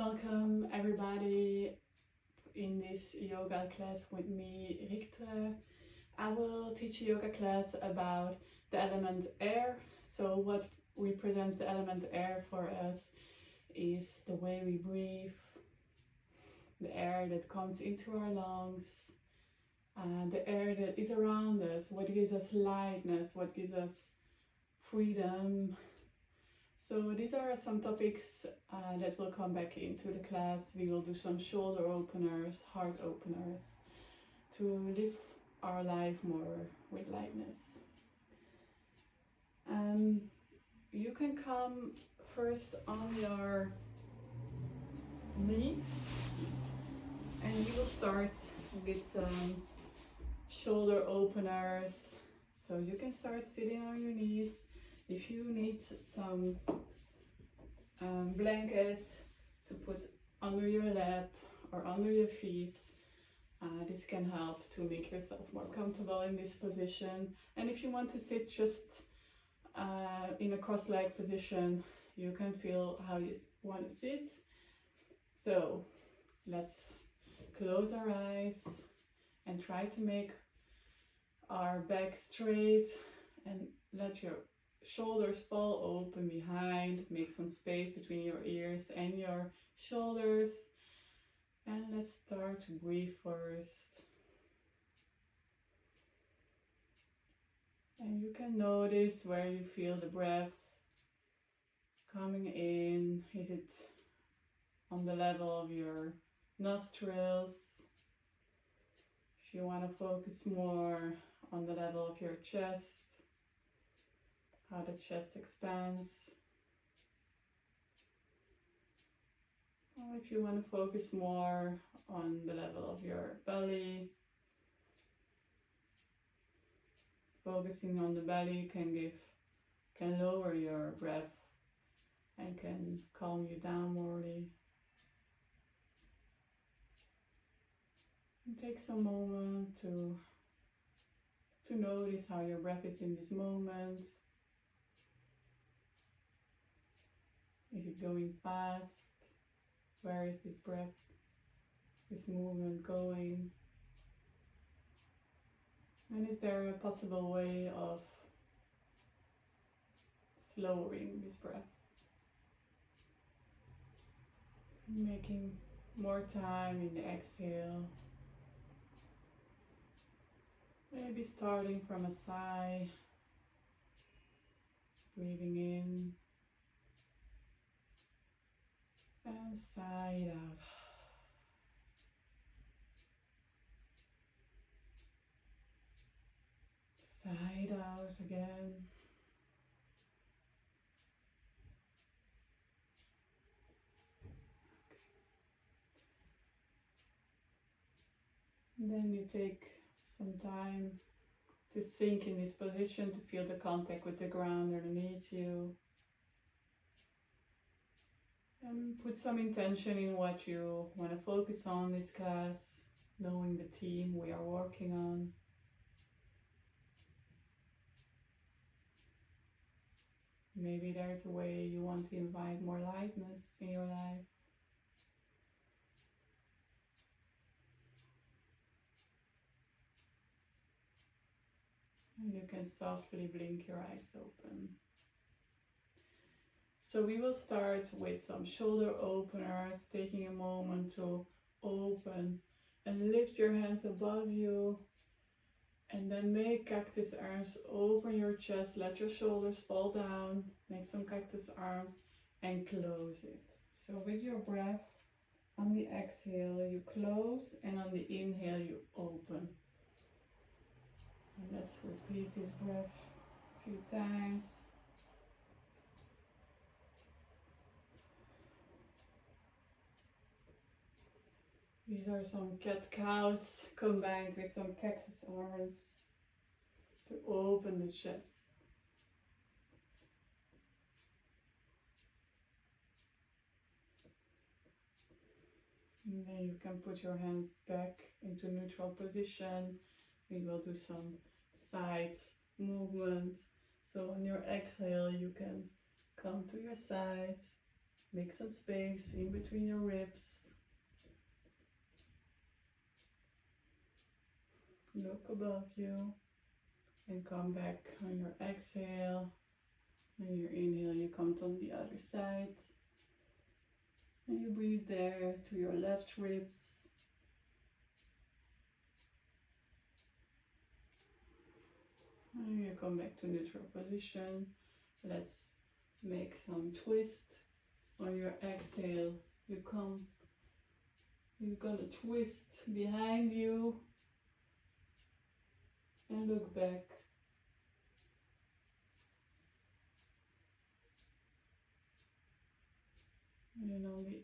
Welcome everybody in this yoga class with me, Richter. I will teach a yoga class about the element air. So what represents the element air for us is the way we breathe, the air that comes into our lungs, the air that is around us, what gives us lightness, what gives us freedom. So these are some topics that will come back into the class. We will do some shoulder openers, heart openers to live our life more with lightness. You can come first on your knees and you will start with some shoulder openers. So you can start sitting on your knees. If you need some blankets to put under your lap or under your feet, this can help to make yourself more comfortable in this position. And if you want to sit just in a cross-legged position, you can feel how you want to sit. So let's close our eyes and try to make our back straight and let your shoulders fall open behind. Make some space between your ears and your shoulders. And let's start to breathe first. And you can notice where you feel the breath coming in. Is it on the level of your nostrils? If you want to focus more on the level of your chest, how the chest expands. Or if you want to focus more on the level of your belly, focusing on the belly can lower your breath and can calm you down more. And take some moment to notice how your breath is in this moment. Is it going fast? Where is this breath, this movement going? And is there a possible way of slowing this breath? Making more time in the exhale. Maybe starting from a sigh, breathing in and sigh out. Sigh out again. And then you take some time to sink in this position, to feel the contact with the ground underneath you. And put some intention in what you want to focus on this class, knowing the theme we are working on. Maybe there's a way you want to invite more lightness in your life. And you can softly blink your eyes open. So we will start with some shoulder openers, taking a moment to open and lift your hands above you. And then make cactus arms, open your chest, let your shoulders fall down, make some cactus arms and close it. So with your breath, on the exhale you close and on the inhale you open. And let's repeat this breath a few times. These are some cat-cows combined with some cactus arms to open the chest. And then you can put your hands back into neutral position. We will do some side movements. So on your exhale you can come to your side Make some space in between your ribs. Look above you and come back on your exhale. On your inhale, you come on the other side. And you breathe there to your left ribs. And you come back to neutral position. Let's make some twist. On your exhale, you're gonna twist behind you and look back. And on the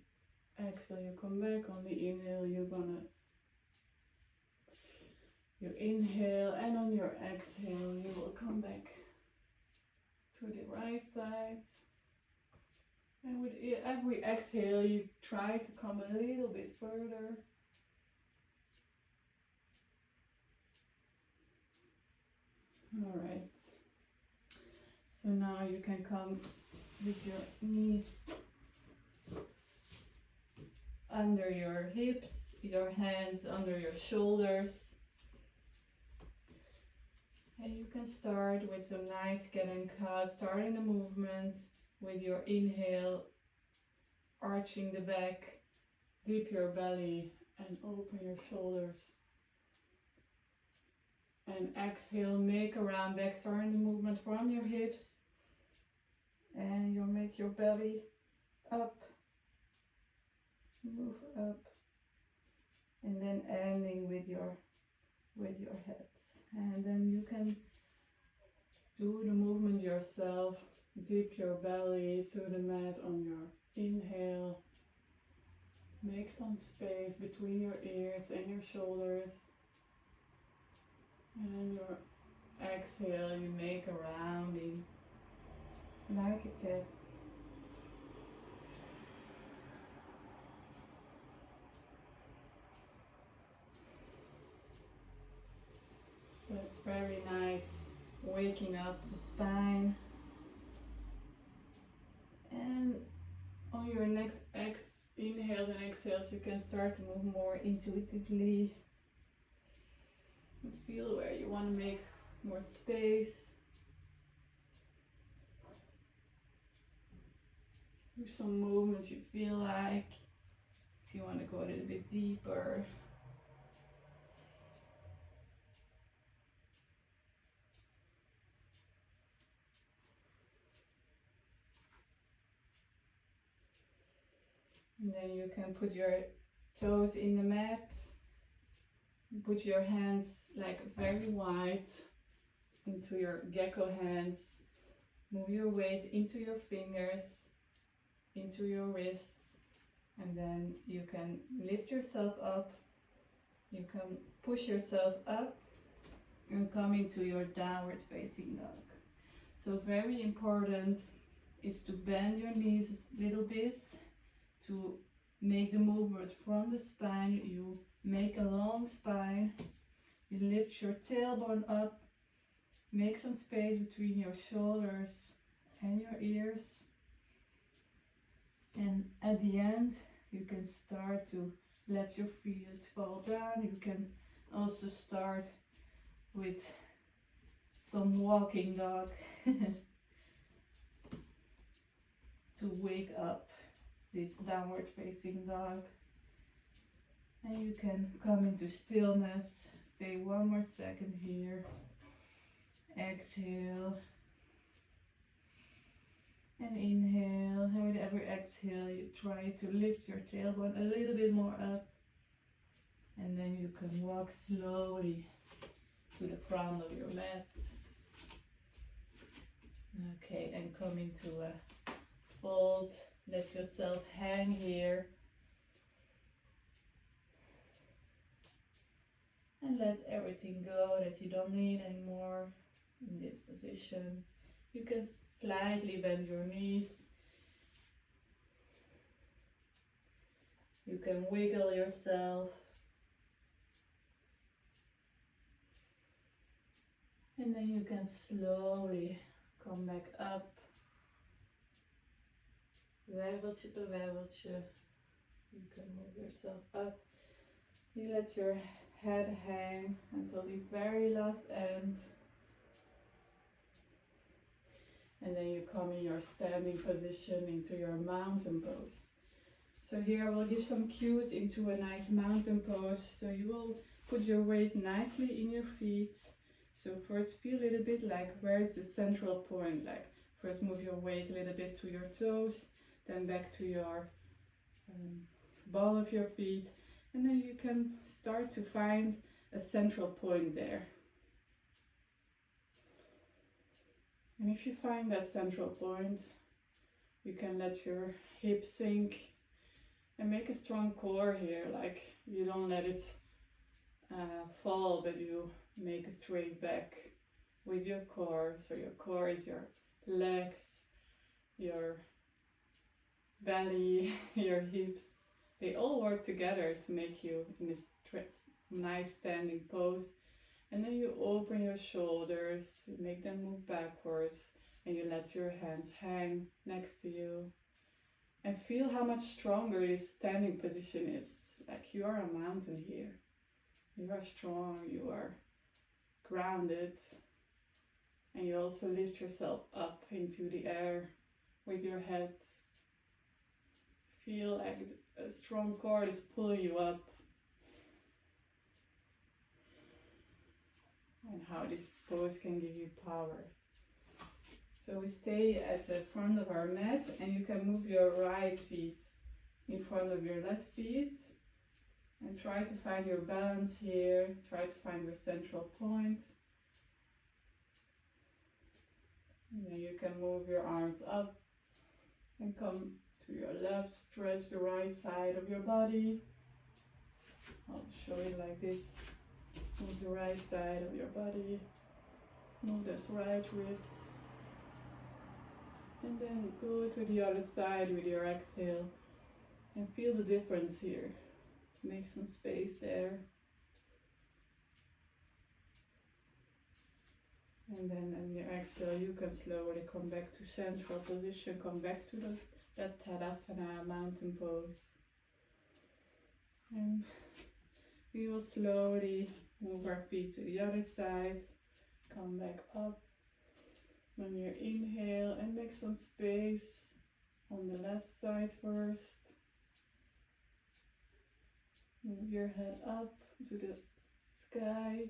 exhale, you come back. On the inhale, you inhale, and on your exhale, you will come back to the right side. And with every exhale, you try to come a little bit further. All right. So now you can come with your knees under your hips, your hands under your shoulders. And you can start with some nice cat and cow, starting the movement with your inhale, arching the back, dip your belly and open your shoulders. And exhale, make a round back, starting the movement from your hips. And you'll make your belly up, move up, and then ending with your heads. And then you can do the movement yourself. Dip your belly to the mat on your inhale. Make some space between your ears and your shoulders. And on your exhale, you make a rounding like a cat. So very nice, waking up the spine. And on your next inhales and exhales, you can start to move more intuitively. Feel where you want to make more space. Do some movements you feel like. If you want to go a little bit deeper. And then you can put your toes in the mat. Put your hands like very wide into your gecko hands. Move your weight into your fingers, into your wrists, and then you can lift yourself up. You can push yourself up and come into your downward facing dog. So very important is to bend your knees a little bit to make the movement from the spine. You make a long spine. You lift your tailbone up. Make some space between your shoulders and your ears. And at the end, you can start to let your feet fall down. You can also start with some walking dog to wake up this downward facing dog. And you can come into stillness. Stay one more second here. Exhale. And inhale. And with every exhale, you try to lift your tailbone a little bit more up. And then you can walk slowly to the front of your mat. Okay, and come into a fold. Let yourself hang here. And let everything go that you don't need anymore in this position. You can slightly bend your knees. You can wiggle yourself. And then you can slowly come back up Werveltje per werveltje. You can move yourself up. You let your head hang until the very last end. And then you come in your standing position into your mountain pose. So here I will give some cues into a nice mountain pose. So you will put your weight nicely in your feet. So first feel a little bit like where is the central point. Like first move your weight a little bit to your toes, then back to your ball of your feet. And then you can start to find a central point there. And if you find that central point, you can let your hips sink and make a strong core here. Like you don't let it fall, but you make a straight back with your core. So your core is your legs, your belly, your hips. They all work together to make you in this nice standing pose. And then you open your shoulders, you make them move backwards, and you let your hands hang next to you. And feel how much stronger this standing position is. Like you are a mountain here. You are strong, you are grounded. And you also lift yourself up into the air with your head. Feel like a strong cord is pulling you up. And how this pose can give you power. So we stay at the front of our mat, and you can move your right feet in front of your left feet and try to find your balance here. Try to find your central point. And then you can move your arms up and come to your left. Stretch the right side of your body. I'll show it like this. Move the right side of your body. Move those right ribs. And then go to the other side with your exhale. And feel the difference here. Make some space there. And then on your exhale, you can slowly come back to central position. Come back to that Tadasana mountain pose. And we will slowly move our feet to the other side. Come back up on your inhale and make some space on the left side first. Move your head up to the sky.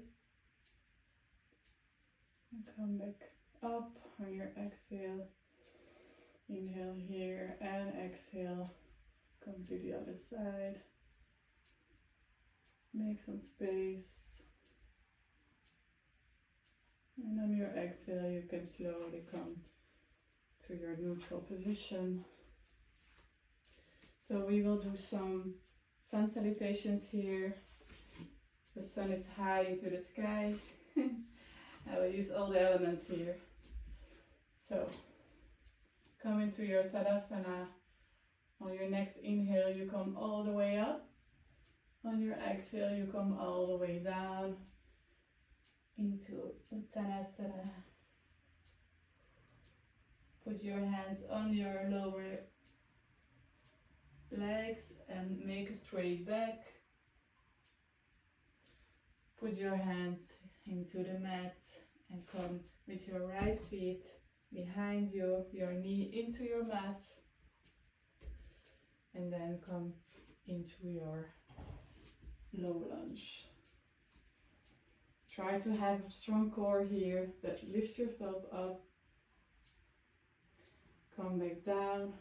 And come back up on your exhale. Inhale here and exhale. Come to the other side. Make some space. And on your exhale, you can slowly come to your neutral position. So we will do some sun salutations here. The sun is high into the sky. I will use all the elements here. So come into your Tadasana. On your next inhale, you come all the way up. On your exhale, you come all the way down into Uttanasana. Put your hands on your lower legs and make a straight back. Put your hands into the mat and come with your right feet behind you, your knee into your mat, and then come into your low lunge. Try to have a strong core here that lifts yourself up. Come back down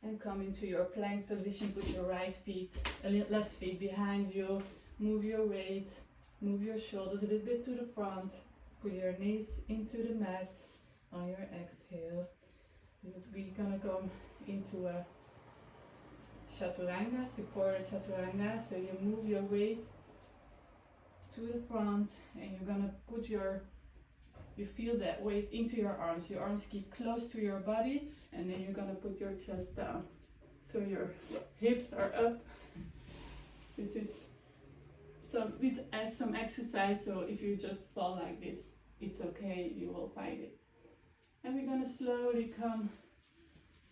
and come into your plank position. Put your right feet, left feet behind you. Move your weight, move your shoulders a little bit to the front. Put your knees into the mat. On your exhale, we're gonna come into a Chaturanga, supported Chaturanga. So you move your weight to the front and you're gonna put you feel that weight into your arms. Your arms keep close to your body, and then you're gonna put your chest down. So your hips are up. This is some exercise, so if you just fall like this, it's okay, you will find it. And we're gonna slowly come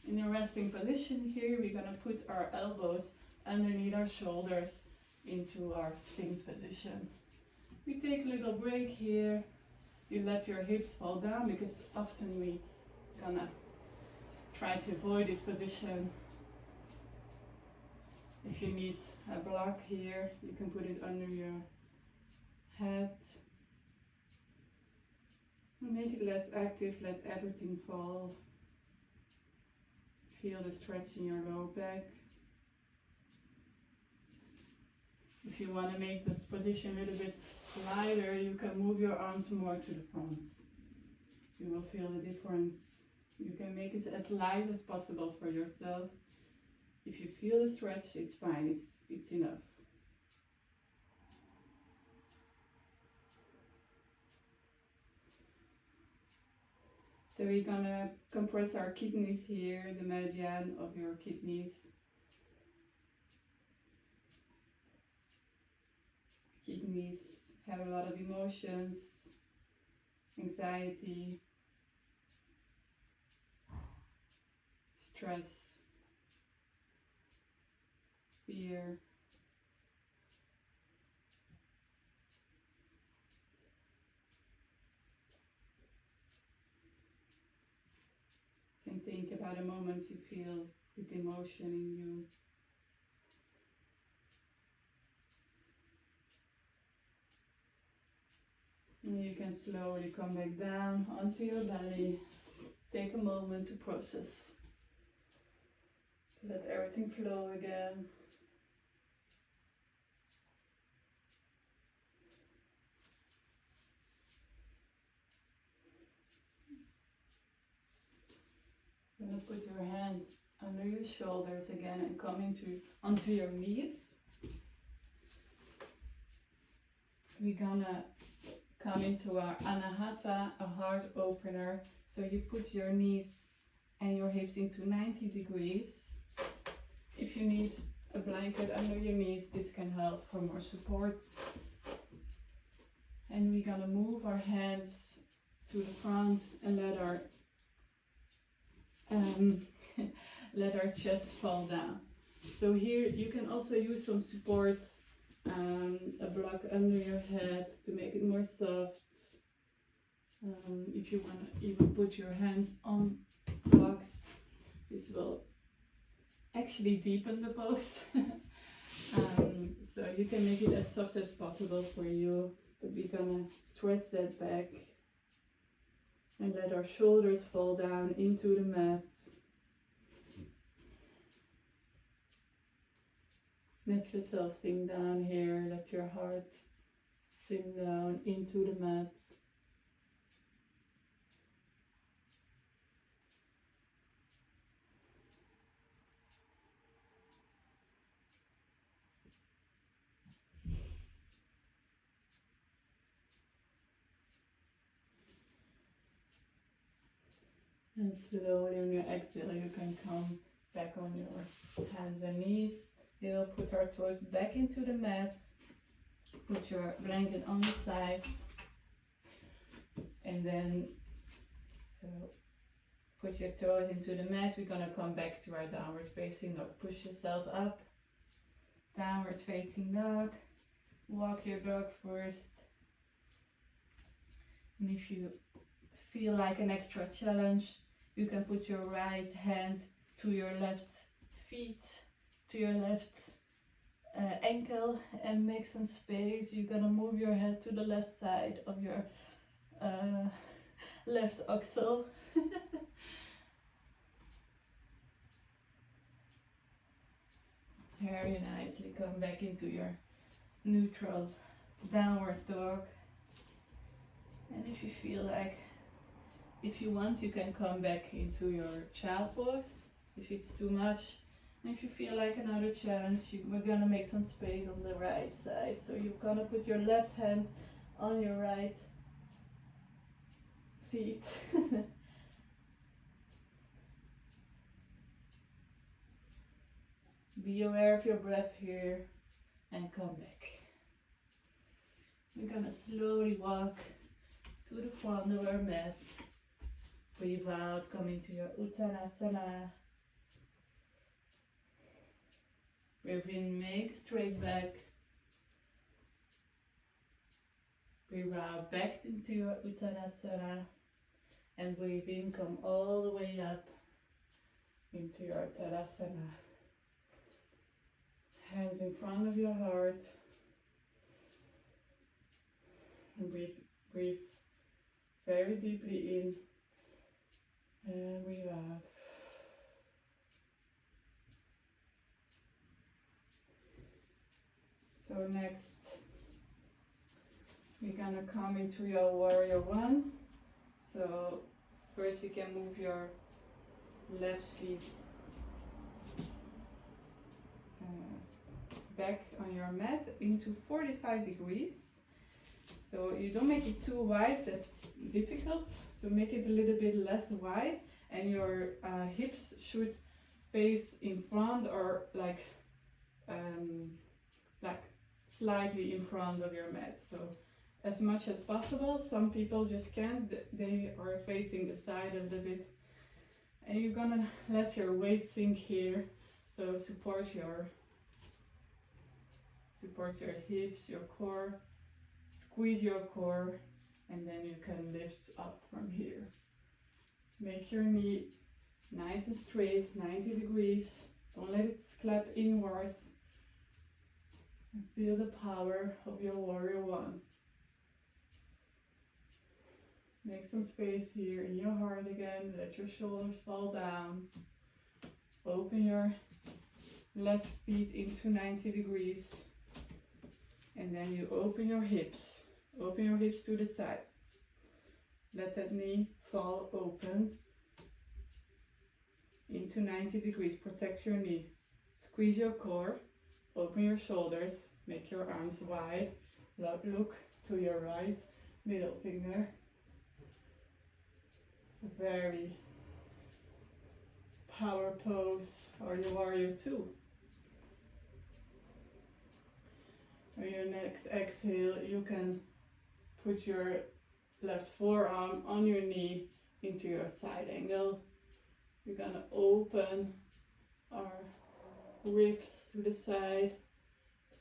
In a resting position here, we're gonna put our elbows underneath our shoulders into our Sphinx position. We take a little break here. You let your hips fall down because often we gonna try to avoid this position. If you need a block here, you can put it under your head. Make it less active, let everything fall. Feel the stretch in your lower back. If you want to make this position a little bit lighter, you can move your arms more to the front. You will feel the difference. You can make it as light as possible for yourself. If you feel the stretch, it's fine, it's enough. So we're gonna compress our kidneys here, the meridian of your kidneys. Kidneys have a lot of emotions, anxiety, stress, fear. You can think about a moment you feel this emotion in you. And you can slowly come back down onto your belly. Take a moment to process. To let everything flow again. You're going to put your hands under your shoulders again and come onto your knees. We're gonna come into our Anahata, a heart opener. So you put your knees and your hips into 90 degrees. If you need a blanket under your knees, this can help for more support. And we're gonna move our hands to the front and let our chest fall down. So here you can also use some supports, a block under your head to make it more soft. If you want to even put your hands on blocks, this will actually deepen the pose. So you can make it as soft as possible for you, but we're gonna stretch that back and let our shoulders fall down into the mat. Let yourself sink down here, let your heart sink down into the mat. And slowly on your exhale you can come back on your hands and knees. We'll put our toes back into the mat. Put your blanket on the sides. And then, so put your toes into the mat. We're gonna come back to our downward facing dog. Push yourself up. Downward facing dog. Walk your dog first. And if you feel like an extra challenge, you can put your right hand to your left feet, to your left ankle, and make some space. You're gonna move your head to the left side of your left oxal. Very nicely. Come back into your neutral downward dog. And if you feel like, if you want, you can come back into your child pose if it's too much. And if you feel like another challenge, we're gonna make some space on the right side. So you're gonna put your left hand on your right feet. Be aware of your breath here and come back. We're gonna slowly walk to the front of our mat. Breathe out, come into your Uttanasana. Breathe in, make straight back. Breathe out back into your Uttanasana. And breathe in, come all the way up into your Tadasana. Hands in front of your heart. And breathe very deeply in and breathe out. So next, we're gonna come into your warrior one. So first you can move your left feet back on your mat into 45 degrees. So you don't make it too wide, that's difficult. So make it a little bit less wide, and your hips should face in front or like slightly in front of your mat. So as much as possible. Some people just can't, they are facing the side a little bit. And you're gonna let your weight sink here. So support your hips, your core, squeeze your core, and then you can lift up from here. Make your knee nice and straight, 90 degrees. Don't let it clap inwards. And feel the power of your warrior one. Make some space here in your heart again. Let your shoulders fall down. Open your left feet into 90 degrees. And then you open your hips. Open your hips to the side. Let that knee fall open into 90 degrees. Protect your knee. Squeeze your core. Open your shoulders. Make your arms wide. Look to your right middle finger. Very power pose, or your warrior two. On your next exhale, you can put your left forearm on your knee into your side angle. We're gonna open our ribs to the side.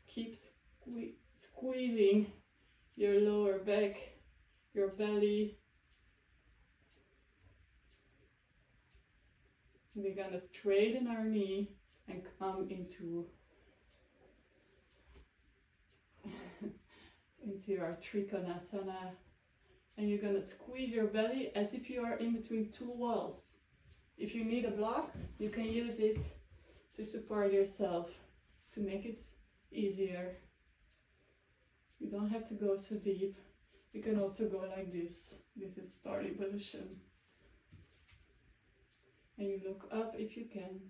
Keep squeezing your lower back, your belly. We're gonna straighten our knee and come into our Trikonasana. And you're gonna squeeze your belly as if you are in between two walls. If you need a block, you can use it to support yourself, to make it easier. You don't have to go so deep. You can also go like this. This is starting position. And you look up if you can.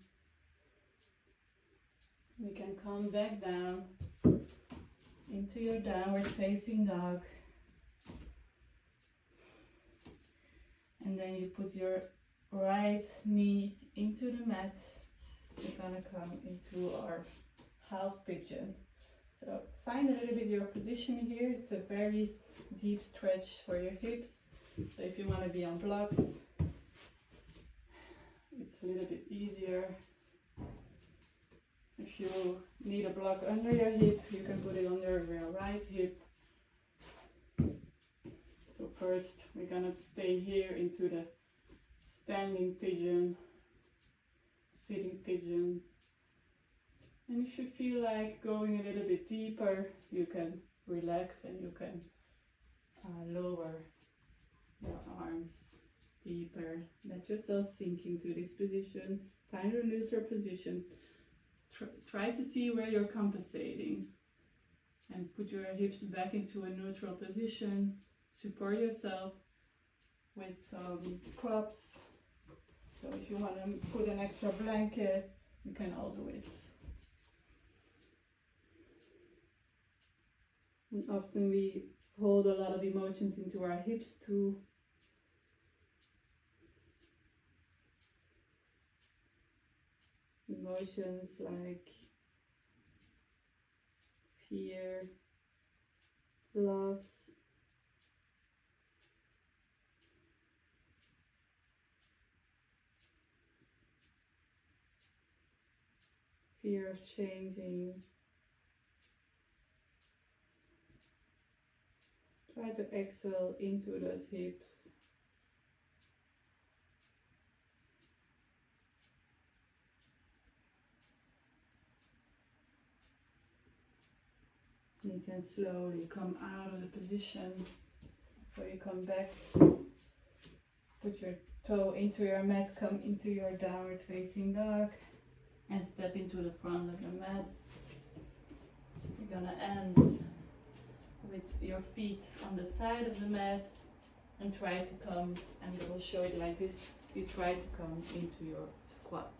We can come back down into your downward facing dog. And then you put your right knee into the mat. We're gonna come into our half pigeon. So find a little bit your position here. It's a very deep stretch for your hips. So if you want to be on blocks, it's a little bit easier. If you need a block under your hip, you can put it under your right hip. So first we're gonna stay here into the standing pigeon, sitting pigeon. And if you feel like going a little bit deeper, you can relax and you can lower your arms deeper. Let yourself sink into this position. Find your neutral position. Try to see where you're compensating. And put your hips back into a neutral position. Support yourself with some props. So if you want to put an extra blanket, you can all do it. And often we hold a lot of emotions into our hips too. Emotions like fear, loss, fear of changing. Try to exhale into those hips. You can slowly come out of the position. So you come back, put your toe into your mat, come into your downward facing dog, and step into the front of the mat. You're gonna end with your feet on the side of the mat and try to come, and I will show it like this, you try to come into your squat.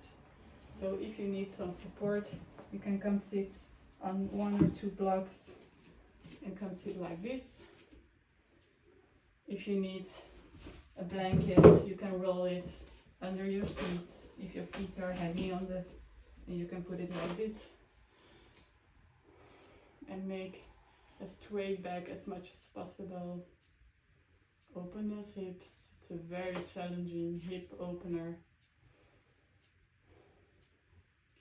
So if you need some support, you can come sit on 1 or 2 blocks and come sit like this. If you need a blanket, you can roll it under your feet. If your feet are hanging on the, and you can put it like this and make a straight back as much as possible. Open those hips. It's a very challenging hip opener.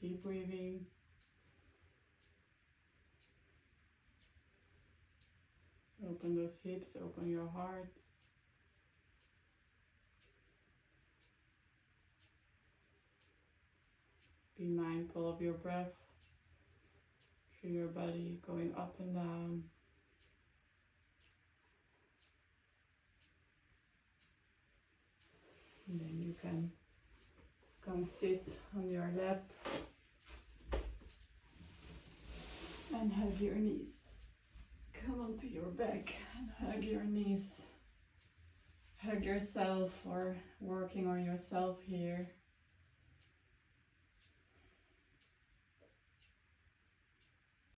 Keep breathing. Open those hips, open your heart. Be mindful of your breath. Feel your body going up and down. And then you can come sit on your lap and hug your knees. Come onto your back and hug your knees. Hug yourself or working on yourself here.